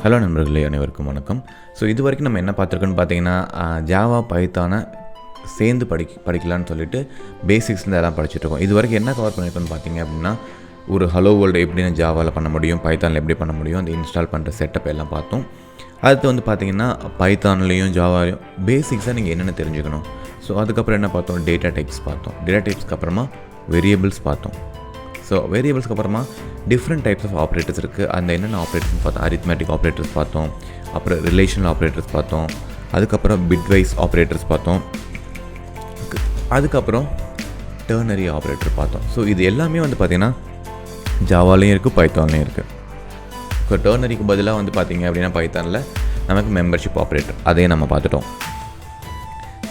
Hello நண்பர்களே, அனைவருக்கும் வணக்கம். ஸோ இது வரைக்கும் நம்ம என்ன பார்த்துருக்கோன்னு பார்த்தீங்கன்னா, ஜாவா பைத்தானை சேர்ந்து படிக்கலான்னு சொல்லிட்டு பேசிக்ஸ்லேருந்து எல்லாம் படிச்சுட்ருக்கோம். இது வரைக்கும் என்ன கவர் பண்ணியிருக்கோன்னு பார்த்தீங்க அப்படின்னா, ஒரு ஹலோ வேர்ல்டு எப்படின்னு ஜாவாவில் பண்ண முடியும், பைத்தானில் எப்படி பண்ண முடியும், அந்த இன்ஸ்டால் பண்ணுற செட்டப் எல்லாம் பார்த்தோம். அடுத்து வந்து பார்த்திங்கன்னா பைத்தான்லேயும் ஜாவாலையும் பேசிக்ஸாக நீங்கள் என்னென்ன தெரிஞ்சுக்கணும். ஸோ அதுக்கப்புறம் என்ன பார்த்தோம், டேட்டா டைப்ஸ் பார்த்தோம். டேட்டா டைப்ஸ்க்கு அப்புறமா வேரியபிள்ஸ் பார்த்தோம். ஸோ வேரியபிள்ஸ்க்கு அப்புறமா டிஃப்ரெண்ட் டைப்ஸ் ஆஃப் ஆப்ரேட்டர்ஸ் இருக்குது. அந்த என்னென்ன ஆப்ரேட்டர்ஸ் பார்த்தோம், அரித்மேட்டிக் ஆப்ரேட்டர்ஸ் பார்த்தோம், அப்புறம் ரிலேஷனல் ஆப்ரேட்டர்ஸ் பார்த்தோம், அதுக்கப்புறம் பிட்வைஸ் ஆப்ரேட்டர்ஸ் பார்த்தோம், அதுக்கப்புறம் டெர்னரி ஆப்ரேட்டர் பார்த்தோம். ஸோ இது எல்லாமே வந்து பார்த்திங்கன்னா ஜாவாலையும் இருக்குது, பைத்தான்லேயும் இருக்குது. இப்போ டெர்னரிக்கு பதிலாக வந்து பார்த்திங்க அப்படின்னா பைத்தானில் நமக்கு மெம்பர்ஷிப் ஆப்ரேட்டர், அதையும் நம்ம பார்த்துட்டோம்.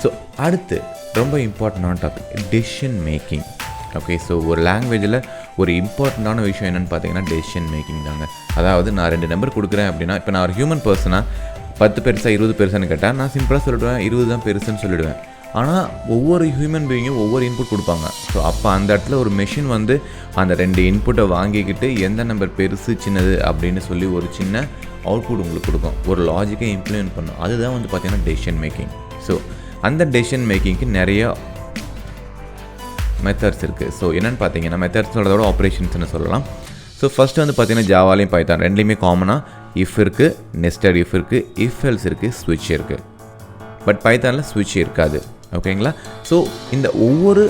ஸோ அடுத்து ரொம்ப இம்பார்ட்டண்டான topic decision making. Okay, so ஒரு லாங்குவேஜில் ஒரு இம்பார்ட்டண்ட்டான விஷயம் என்னென்னு பார்த்தீங்கன்னா டெசிஷன் மேக்கிங் தாங்க. அதாவது நான் 2 நம்பர் கொடுக்குறேன் அப்படின்னா, இப்போ நான் ஒரு ஹியூமன் பர்சனாக 10 பெருசா 20 பெருசான்னு கேட்டால் நான் சிம்பிளாக சொல்லிடுவேன் 20 தான் பெருசுன்னு சொல்லிவிடுவேன். ஆனால் ஒவ்வொரு ஹியூமன் பீயிங்கும் ஒவ்வொரு இன்புட் கொடுப்பாங்க. ஸோ அப்போ அந்த இடத்துல ஒரு மெஷின் வந்து அந்த 2 இன்புட்டை வாங்கிக்கிட்டு எந்த நம்பர் பெருசு சின்னது அப்படின்னு சொல்லி ஒரு சின்ன அவுட்புட் உங்களுக்கு கொடுக்கும், ஒரு லாஜிக்கை இம்ப்ளிமெண்ட் பண்ணும். அதுதான் வந்து பார்த்திங்கன்னா டெசிஷன் மேக்கிங். ஸோ அந்த டெசிஷன் மேக்கிங்க்கு நிறையா மெத்தட்ஸ் இருக்குது. ஸோ என்னென்னு பார்த்தீங்கன்னா மெத்தட்ஸ் சொல்கிறதோட ஆப்ரேஷன்ஸ்னு சொல்லலாம். ஸோ ஃபஸ்ட்டு வந்து பார்த்தீங்கன்னா ஜாவாலையும் பைத்தான் ரெண்டுலேயுமே காமனாக இஃப் இருக்குது, நெஸ்டட் இஃப் இருக்குது, இஃப் எல்ஸ் இருக்குது, ஸ்விட்ச் இருக்குது. பட் பைத்தானில் ஸ்விட்ச் இருக்காது. ஓகேங்களா? ஸோ இந்த ஒவ்வொரு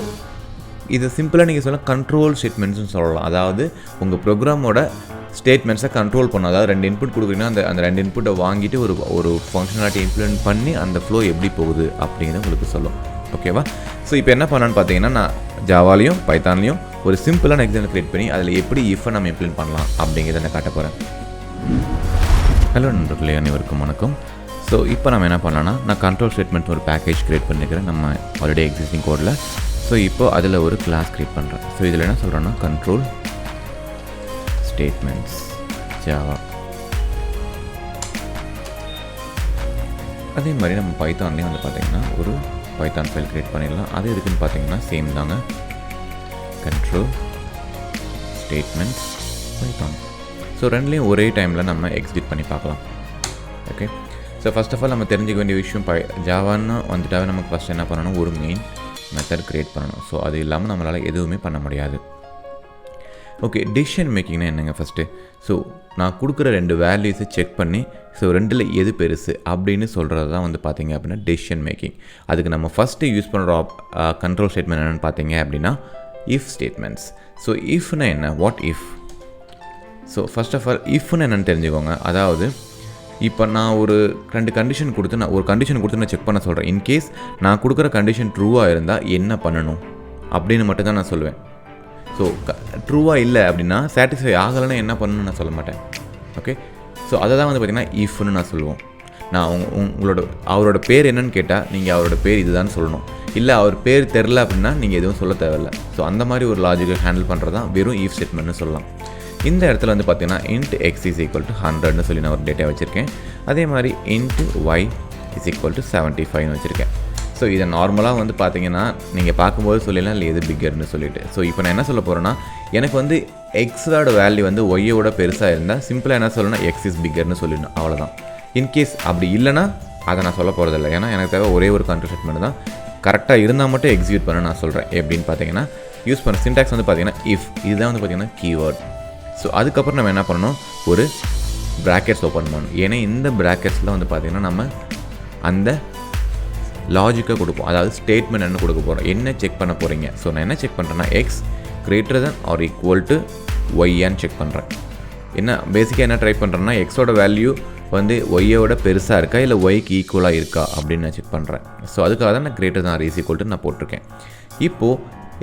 இதை சிம்பிளாக நீங்கள் சொல்லலாம் கண்ட்ரோல் ஸ்டேட்மெண்ட்ஸ்னு சொல்லலாம். அதாவது உங்கள் ப்ரோக்ராமோட ஸ்டேட்மெண்ட்ஸை கண்ட்ரோல் பண்ணணும். அதாவது 2 இன்புட் கொடுக்குறீங்கன்னா அந்த 2 இன்புட்டை வாங்கிட்டு ஒரு ஃபங்க்ஷனாலிட்டி இம்ப்ளிமெண்ட் பண்ணி அந்த ஃப்ளோ எப்படி போகுது அப்படின்னு உங்களுக்கு சொல்லும். ஓகேவா? ஸோ இப்போ என்ன பண்ணலான்னு பார்த்தீங்கன்னா, நான் ஜாவாலையும் பைத்தான்லையும் ஒரு சிம்பிளான எக்ஸாம்பிள் க்ரியேட் பண்ணி அதில் எப்படி இஃபை நம்ம இம்ப்ளிமெண்ட் பண்ணலாம் அப்படிங்கிறத நான் காட்ட போகிறேன். ஹலோ நண்பர்களே, அனைவருக்கும் வணக்கம். ஸோ இப்போ நம்ம என்ன பண்ணலாம்னா, நான் கண்ட்ரோல் ஸ்டேட்மெண்ட் ஒரு பேக்கேஜ் க்ரியேட் பண்ணிக்கிறேன் நம்ம ஆல்ரெடி எக்ஸிஸ்டிங் கோடில். ஸோ இப்போ அதில் ஒரு கிளாஸ் க்ரியேட் பண்ணுறேன். ஸோ இதில் என்ன சொல்கிறேன்னா கண்ட்ரோல் ஸ்டேட்மெண்ட்ஸ் ஜாவா. அதே மாதிரி நம்ம பைத்தான்லேயும் வந்து பார்த்திங்கன்னா ஒரு பைத்தான் ஃபைல் க்ரியேட் பண்ணிடலாம். அது எதுக்குன்னு பார்த்தீங்கன்னா சேம் தாங்க, கண்ட்ரோல் ஸ்டேட்மெண்ட்ஸ் பைத்தான். ஸோ ரெண்டுலேயும் ஒரே டைமில் நம்ம எக்ஸிக்யூட் பண்ணி பார்க்கலாம். Okay, so first of all நம்ம தெரிஞ்சுக்க வேண்டிய விஷயம் ஜாவான்னு வந்துட்டாவே நமக்கு ஃபஸ்ட் என்ன பண்ணணும், ஒரு மெயின் மெத்தட் க்ரியேட் பண்ணணும். ஸோ அது இல்லாமல் நம்மளால் எதுவுமே பண்ண முடியாது. ஓகே, டெசிஷன் மேக்கிங்னா என்னங்க ஃபஸ்ட்டு? ஸோ நான் கொடுக்குற 2 வேல்யூஸை செக் பண்ணி ஸோ 2ல் எது பெருசு அப்படின்னு சொல்கிறது தான் வந்து பார்த்திங்க அப்படின்னா டெசிஷன் மேக்கிங். அதுக்கு நம்ம ஃபஸ்ட்டு யூஸ் பண்ணுற கண்ட்ரோல் ஸ்டேட்மெண்ட் என்னென்னு பார்த்தீங்க அப்படின்னா இஃப் ஸ்டேட்மெண்ட்ஸ். ஸோ இஃப்னா என்ன, what if? So first of all இஃப்னு என்னென்னு தெரிஞ்சுக்கோங்க. அதாவது இப்போ நான் ஒரு 2 கண்டிஷன் கொடுத்து நான் செக் பண்ண சொல்கிறேன். இன்கேஸ் நான் கொடுக்குற கண்டிஷன் ட்ரூவாக இருந்தால் என்ன பண்ணணும் அப்படின்னு மட்டும்தான் நான் சொல்லுவேன். ஸோ ட்ரூவாக இல்லை அப்படின்னா சாட்டிஸ்ஃபை ஆகலைன்னா என்ன பண்ணணும்னு நான் சொல்ல மாட்டேன். ஓகே, ஸோ அதை தான் வந்து பார்த்திங்கன்னா இஃப்னு நான் சொல்லுவோம். நான் அவரோட பேர் என்னன்னு கேட்டால் நீங்கள் அவரோட பேர் இதுதான் சொல்லணும். இல்லை அவர் பேர் தெரில அப்படின்னா நீங்கள் எதுவும் சொல்ல தேவையில்லை. ஸோ அந்த மாதிரி ஒரு லாஜிக்கை ஹேண்டில் பண்ணுறது தான் வெறும் இஃப் ஸ்டேட்மெண்ட்னு சொல்லலாம். இந்த இடத்துல வந்து பார்த்திங்கன்னா int x is equal to 100ன்னு சொல்லி நான் ஒரு டேட்டா வச்சுருக்கேன். அதே மாதிரி int y is equal to 75ன்னு வச்சுருக்கேன். ஸோ இதை நார்மலாக வந்து பார்த்தீங்கன்னா நீங்கள் பார்க்கும்போது சொல்லிடலாம் இல்லை எது பிக்கர்னு சொல்லிவிட்டு. ஸோ இப்போ நான் என்ன சொல்ல போகிறேன்னா, எனக்கு வந்து எக்ஸோட வேல்யூ வந்து ஒய்யோட பெருசாக இருந்தால் சிம்பிளாக என்ன சொல்லணும்னா எக்ஸ் இஸ் பிக்கர்னு சொல்லிடணும், அவ்வளோதான். இன்கேஸ் அப்படி இல்லைனா அதை நான் சொல்ல போகிறதில்ல. ஏன்னா எனக்கு தேவை ஒரே ஒரு கண்ட்ரோல் ஸ்டேட்மெண்ட் தான். கரெக்டாக இருந்தால் மட்டும் எக்ஸிக்யூட் பண்ண நான் சொல்கிறேன். எப்படின்னு பார்த்தீங்கன்னா யூஸ் பண்ண சின்டாக்ஸ் வந்து பார்த்திங்கன்னா இஃப், இதுதான் வந்து பார்த்திங்கன்னா கீவேர்ட். ஸோ அதுக்கப்புறம் நம்ம என்ன பண்ணணும், ஒரு ப்ராக்கெட்ஸ் ஓப்பன் பண்ணணும். ஏன்னா இந்த ப்ராக்கெட்ஸில் வந்து பார்த்திங்கன்னா நம்ம அந்த லாஜிக்காக கொடுப்போம். அதாவது ஸ்டேட்மெண்ட் என்ன கொடுக்க போகிறோம், என்ன செக் பண்ண போகிறீங்க. ஸோ நான் என்ன செக் பண்ணுறேன்னா X greater than or equal to ஒய்யான்னு செக் பண்ணுறேன். என்ன பேசிக்காக என்ன ட்ரை பண்ணுறேன்னா எக்ஸோட வேல்யூ வந்து ஒய்யோட பெருசாக இருக்கா இல்லை ஒய்க்கு ஈக்குவலாக இருக்கா அப்படின்னு நான் செக் பண்ணுறேன். ஸோ அதுக்காக தான் நான் greater than R is equal to நான் போட்டிருக்கேன். இப்போது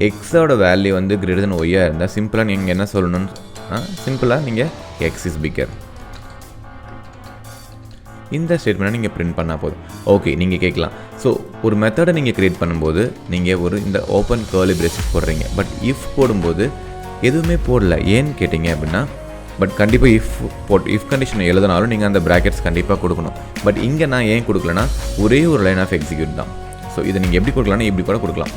எக்ஸோட வேல்யூ வந்து கிரேட்டர் தென் ஒய்யாக இருந்தால் சிம்பிளாக நீங்கள் என்ன சொல்லணும்னா சிம்பிளாக நீங்கள் எக்ஸ் இஸ் பிக்கர், இந்த ஸ்டேட்மெண்ட்டை நீங்கள் பிரிண்ட் பண்ணால் போதும். ஓகே, நீங்கள் கேட்கலாம், ஸோ ஒரு மெத்தடை நீங்கள் க்ரியேட் பண்ணும்போது நீங்கள் இந்த ஓப்பன் கர்லி பிரேசஸ் போடுறீங்க, பட் இஃப் போடும்போது எதுவுமே போடல ஏன்னு கேட்டிங்க அப்படின்னா, பட் கண்டிப்பாக இஃப் கண்டிஷனை எழுதினாலும் நீங்கள் அந்த ப்ராக்கெட்ஸ் கண்டிப்பாக கொடுக்கணும். பட் இங்கே நான் ஏன் கொடுக்கலன்னா ஒரே ஒரு லைன் ஆஃப் எக்ஸிக்யூட் தான். ஸோ இதை நீங்கள் எப்படி கொடுக்கலாம்னா இப்படி கூட கொடுக்கலாம்.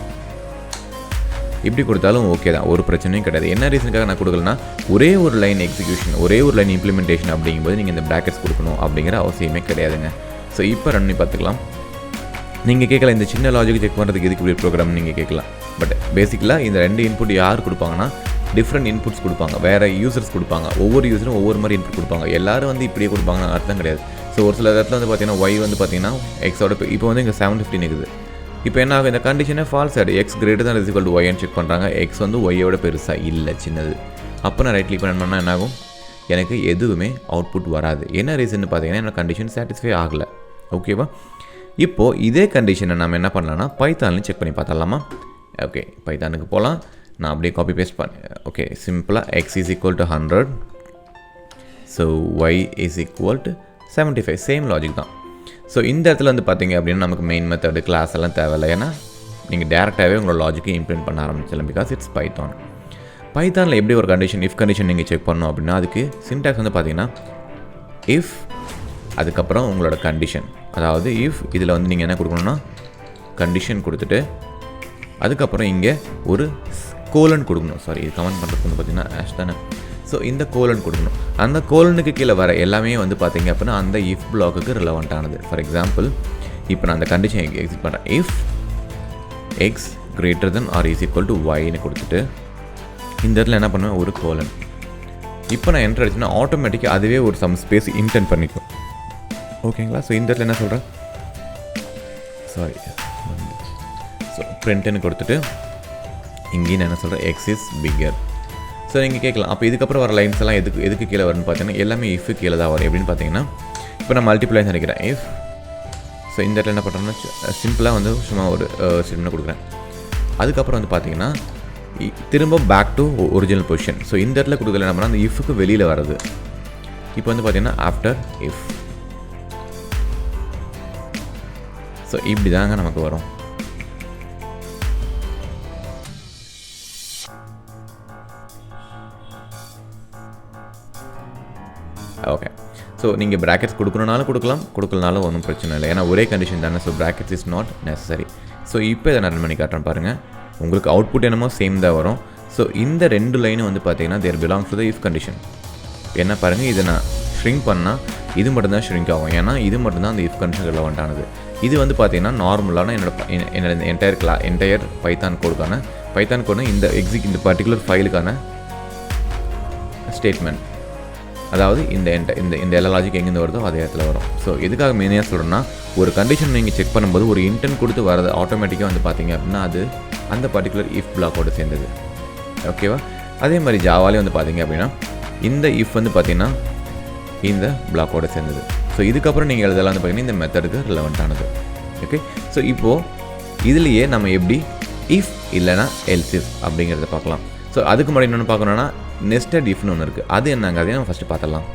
இப்படி கொடுத்தாலும் ஓகே தான், ஒரு பிரச்சனையும் கிடையாது. என்ன ரீசனுக்காக நான் கொடுக்கலன்னா, ஒரே ஒரு லைன் எக்ஸிக்யூஷன், ஒரே ஒரு லைன் இம்ப்ளிமெண்டேஷன் அப்படிங்கும்போது நீங்கள் இந்த ப்ராக்கெட்ஸ் கொடுக்கணும் அப்படிங்கிற அவசியமே கிடையாதுங்க. ஸோ இப்போ ரன் பண்ணி பார்த்துக்கலாம். நீங்கள் கேட்கலாம், இந்த சின்ன லாஜிக் செக் பண்ணுறதுக்கு எதுக்கு இப்படி ப்ரோக்ராம் நீங்கள் கேட்கலாம். பட் பேசிக்கலாக இந்த 2 இன்புட் யார் கொடுப்பாங்கன்னா, டிஃப்ரெண்ட் இன்புட்ஸ் கொடுப்பாங்க, வேறு யூசர்ஸ் கொடுப்பாங்க. ஒவ்வொரு யூஸரும் ஒவ்வொரு மாதிரி இன்புட் கொடுப்பாங்க. எல்லோரும் வந்து இப்படியே கொடுப்பாங்கன்னு அர்த்தம் கிடையாது. ஸோ ஒரு சில இடத்துல வந்து பார்த்தீங்கன்னா ஒய் வந்து பார்த்தீங்கன்னா எக்ஸோட இப்போ வந்து இங்கே 750 இருக்குது. இப்போ என்ன ஆகும், இந்த கண்டிஷனே ஃபால்ஸ் ஆகிடும். X greater than is equal to ஒய்ன்னு check பண்ணுறாங்க. எக்ஸ் வந்து ஒய்யோட பெருசாக இல்லை, சின்னது. அப்போ நான் ரைட் கிளிக் பண்ணணும்னா என்ன ஆகும், எனக்கு எதுவுமே அவுட்புட் வராது. என்ன ரீசன் பார்த்தீங்கன்னா என்னோட கண்டிஷன் சாட்டிஸ்ஃபை ஆகலை. ஓகேவா? இப்போது இதே கண்டிஷனை நம்ம என்ன பண்ணலாம்னா பைத்தான்லையும் செக் பண்ணி பார்த்தலாமா? ஓகே, பைத்தானுக்கு போகலாம். நான் அப்படியே காப்பி பேஸ்ட் பண்ணேன். ஓகே, சிம்பிளாக X is equal to 100, so Y is equal to 75. Same logic தான். ஸோ இந்த இடத்துல வந்து பார்த்தீங்க அப்படின்னா நமக்கு மெயின் மெத்தடு கிளாஸ் எல்லாம் தேவையில்லை. ஏன்னா நீங்கள் டேரெக்டாகவே உங்களோட லாஜிக்கை இம்ப்ளிமெண்ட் பண்ண ஆரம்பிச்சிடலாம். Because it's Python. பைத்தானில் எப்படி ஒரு கண்டிஷன், இஃப் கண்டிஷன் நீங்கள் செக் பண்ணணும் அப்படின்னா அதுக்கு சின்டாக்ஸ் வந்து பார்த்தீங்கன்னா இஃப், அதுக்கப்புறம் உங்களோட கண்டிஷன். அதாவது இஃப் இதில் வந்து நீங்கள் என்ன கொடுக்கணுன்னா கண்டிஷன் கொடுத்துட்டு அதுக்கப்புறம் இங்கே ஒரு கோலன் கொடுக்கணும். சாரி, இது கமெண்ட் பண்ணுறதுக்கு வந்து பார்த்தீங்கன்னா ஆஷ் தானே. ஸோ இந்த கோலன் கொடுக்கணும். அந்த கோலனுக்கு கீழே வர எல்லாமே வந்து பார்த்தீங்க அப்படின்னா அந்த இஃப் பிளாக்குக்கு ரிலவெண்ட் ஆனது. ஃபார் எக்ஸாம்பிள், இப்போ நான் அந்த கண்டிஷன் எக்ஸிட் பண்ணுறேன். If X greater than or is equal to ஒய்னு கொடுத்துட்டு இந்த இடத்துல என்ன பண்ணுவேன், ஒரு கோலன். இப்போ நான் என்டர் அடிச்சுன்னா ஆட்டோமேட்டிக்காக அதுவே ஒரு சம் ஸ்பேஸ் இன்டென்ட் பண்ணிக்கும். ஓகேங்களா? ஸோ இந்த இடத்துல என்ன சொல்கிறேன், சாரி, ஸோ பிரிண்ட்னு கொடுத்துட்டு இங்கேயும் நான் என்ன சொல்கிறேன், எக்ஸ் இஸ் பிக்கர். ஸோ நீங்கள் கேட்கலாம், அப்போ இதுக்கப்புறம் வர லைன்ஸ் எல்லாம் எதுக்கு கீழே வரும்னு பார்த்தீங்கன்னா எல்லாமே இஃப் கீழே தான் வரும். எப்படின்னு பார்த்தீங்கன்னா இப்போ நான் மல்டிப்ளைஸ் நினைக்கிறேன் இஃப். ஸோ இந்த இடத்துல என்ன பண்ணுறேன்னா சிம்பிளாக வந்து சும்மா ஒரு ஸ்டேட்மெண்ட் கொடுக்குறேன். அதுக்கப்புறம் வந்து பார்த்தீங்கன்னா திரும்ப back to original position. So இந்த இடத்துல கொடுக்கல என்ன பண்ணால் அந்த இஃப்க்கு வெளியில் வர்றது. இப்போ வந்து பார்த்தீங்கன்னா ஆஃப்டர் இஃப். ஸோ இப்படி தாங்க நமக்கு வரும். ஓகே, ஸோ நீங்கள் ப்ராக்கெட்ஸ் கொடுக்கணுனாலும் கொடுக்கலனாலும் ஒன்றும் பிரச்சனை இல்லை. ஏன்னா ஒரே கண்டிஷன் தானே. So brackets is not necessary. So இப்போ இதை நான் ரன் பண்ணி காட்டுறேன் பாருங்கள். உங்களுக்கு அவுட்புட் என்னமோ சேம் தான் வரும். ஸோ இந்த 2 லைனும் வந்து பார்த்தீங்கன்னா there belongs to the if condition. என்ன பாருங்கள், இதை நான் ஷ்ரிங்க் பண்ணால் இது மட்டும்தான் ஷ்ரிங்க் ஆகும். ஏன்னா இது மட்டும்தான் அந்த இஃப் கண்டிஷன் ரிலவெண்ட் ஆனது. இது வந்து பார்த்தீங்கன்னா நார்மலான என்னோட என்டையர் பைத்தான் கோடுக்கான இந்த இந்த பர்டிகுலர் ஃபைலுக்கான ஸ்டேட்மெண்ட். அதாவது இந்த எல்லா லாஜிக் எங்கேருந்து வருதோ அதே இடத்துல வரும். ஸோ எதுக்காக மெயினாக சொல்கிறேன்னா, ஒரு கண்டிஷன் நீங்கள் செக் பண்ணும்போது ஒரு இன்டென்ட் கொடுத்து வரது ஆட்டோமேட்டிக்காக வந்து பார்த்தீங்க அப்படின்னா அது அந்த பர்டிகுலர் இஃப் பிளாக்கோடு சேர்ந்தது. ஓகேவா? அதே மாதிரி ஜாவாலே வந்து பார்த்தீங்க அப்படின்னா இந்த இஃப் வந்து பார்த்தீங்கன்னா இந்த பிளாக்கோடு சேர்ந்தது. ஸோ இதுக்கப்புறம் நீங்கள் எழுதலாம் வந்து பார்த்தீங்கன்னா இந்த மெத்தடுக்கு ரிலவெண்ட் ஆனது. ஓகே, ஸோ இப்போது இதுலேயே நம்ம எப்படி இஃப் இல்லைனா எல்ஸ் இஃப் அப்படிங்கிறத பார்க்கலாம். ஸோ அதுக்கு முன்னாடி இன்னொன்று பார்க்கணுன்னா நெஸ்டட் இஃப்னு ஒன்று இருக்குது. அது என்னங்க, அதையும் நம்ம ஃபஸ்ட்டு பார்த்துடலாம்.